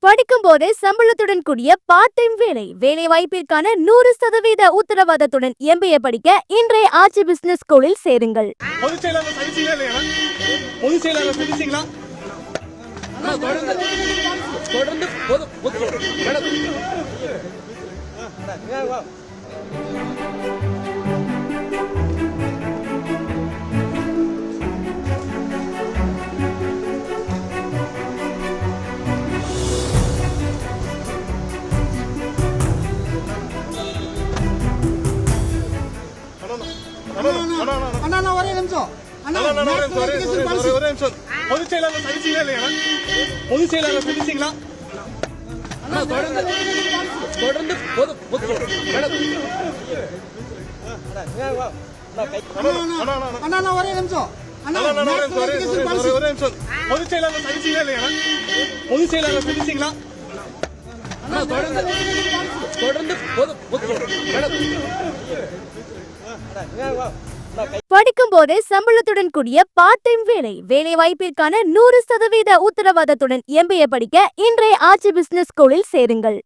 படிக்கும் போதே சம்பளத்துடன் கூடிய பார்ட் டைம் வேலை வாய்ப்பிற்கான 100% உத்தரவாதத்துடன் MBA படிக்க இன்றைய ஆட்சி பிசினஸ் ஸ்கூலில் சேருங்கள். படிக்கும் போதே சம்பளத்துடன் கூடிய பார்ட் டைம் வேலை வாய்ப்பிற்கான 100% உத்தரவாதத்துடன் MBA படிக்க இன்றைய ஆட்சி பிசினஸ் ஸ்கூலில் சேருங்கள்.